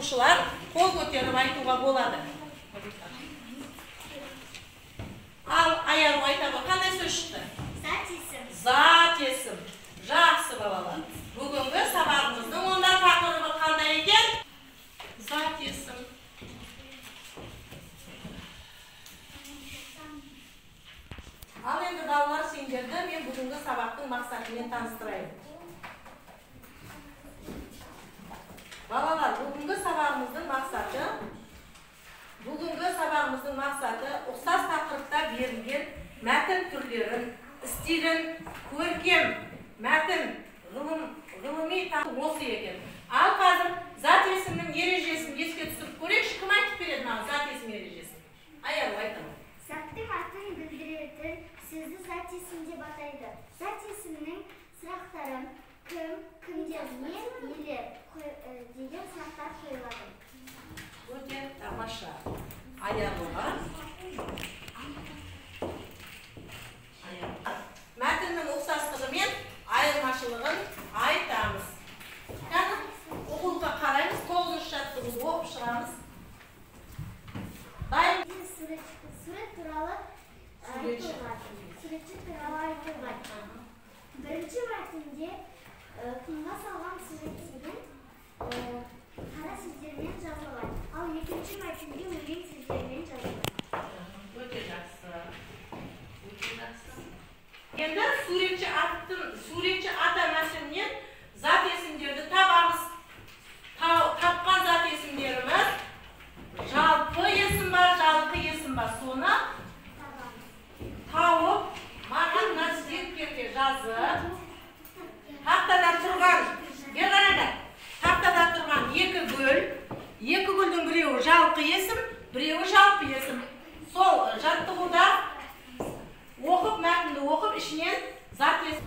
Оқушылар қол көтеріп айтуға болады. Ал аяғын айтады. Қандай сөз шықты? Зат есім. Зат есім. Жақсы балалар. Бүгінгі сабағымыздың онда тақырыбы қандай екен? Зат есім. Ал енді балалар, сендерді мен бүгінгі сабақтың мақсатымен таныстырайын. Балалар, бүгінгі сабағымыздың мақсаты ұқсас тақырыпта берілген мәтін түрлерін, стилін, көркем, мәтін, ғылыми тақырып осы екен. Ал қазір зат есімнің ережесін еске түсіріп көрейікші. Кім айтып береді маған зат есім ережесін? Аял айтамын. Заттың атын білдіретін сөзді зат есім деп атайды. Зат есімнің сұрақтары кім, кімдер, не, нелер деген сұрақтар қойылады. Өте тамаша. Аяғыға. Мәтіннің ұқсастығы мен айырмашылығын айтамыз. Оқулыққа қараймыз, 9-шы жаттығуды оқып шығамыз. Дайын. Сурет туралы айтылған. Бірінші мәтінде құмға салған сурет деген қара сөздермен жазылған. Ал екінші мәтінде өлең сөздермен жазылған. Өте жақсы. Енді суретші ата мәтінінен зат есімдерді табамыз. Тапқан зат есімдеріміз жалпы есім бар, жалқы есім бар. Соны тауып, маған стикерге жазып, тақтада тұрған, екі гүлдің біреуі жалқы есім, біреуі жалпы есім. Сол жаттығуда оқып, мәтінді оқып, ішінен зат есім.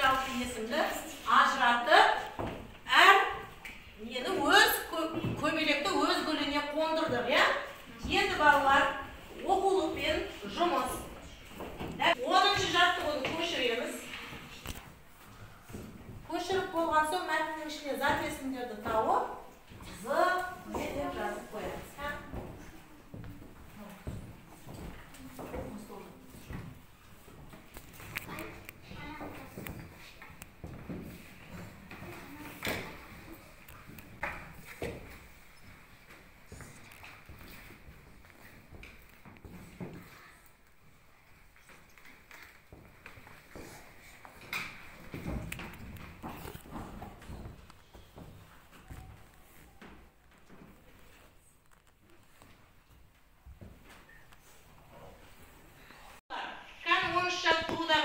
Жалпы есімді ажыратып, әр нені көбелекті өз гүліне қондырдық, е? Енді балалар оқулықпен жұмыс. 10-шы жаттығуды көшіреміз. Көшіріп болған соң мәтіннің ішіне зат есімдерді тауып, деп жазып қоямыз.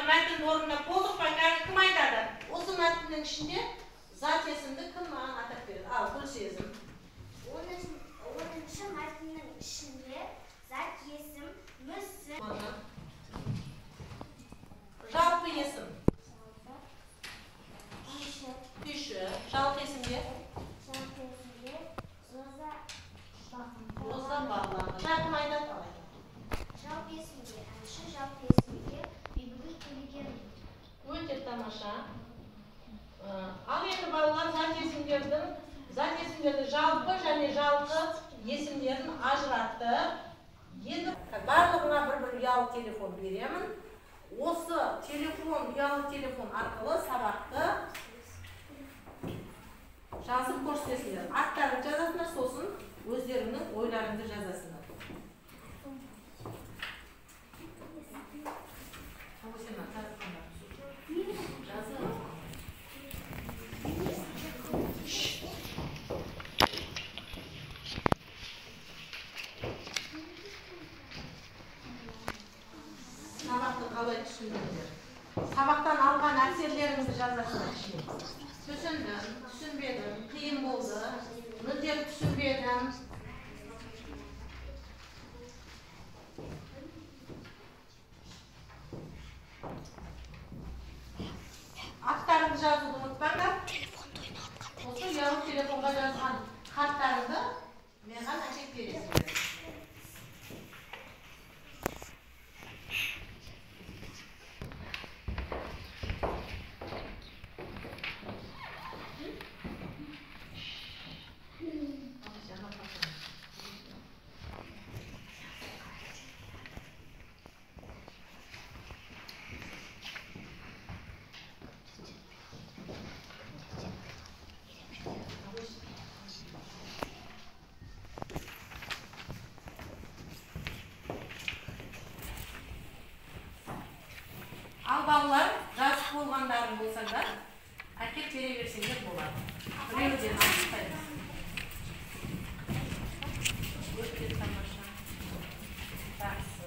Мәтін орындап болдық па? Кім айтады? Осы мәтіннің ішінде зат есімді кім маған атап береді? Ал, Гүлсезім. 10-шы мәтіннің ішінде зат есім, мүсін, жалпы есім, күйші, жалпы есімде Роза бағланы. Кім айтады? жалпы есімге әнші, жалпы есімге Бибігүл Төлеген. Өте тамаша. Ал енді балалар зат есімдерді жалпы және жалқы есімдерін ажыратты. Енді барлығына бір ұялы телефон беремін. Осы ұялы телефон арқылы сабақты жазып көрсетесіңдер. Аттарын жазасыңдар, сосын өздеріңнің ойларыңды жазасыңдар. сабақты Düşündüm, düşünmedim, kıyım oldu. Nıdep düşünmedim. Atlarınızı yazılı unutmayın. Telefonda oynatkan. Olsun yarım telefonda yazılan kartlarını ben açık vereceğim. Al ballar, razı olganların bolsa da akep bere berсеңдер болады. Біреуден алыспаймыз. Өте тамаша. Жақсы.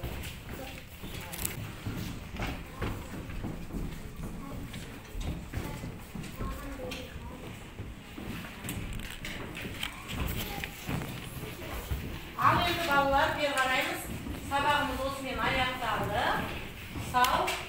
Ал енді балалар, бері қараймыз. Сабағымыз осымен аяқталды. Сау.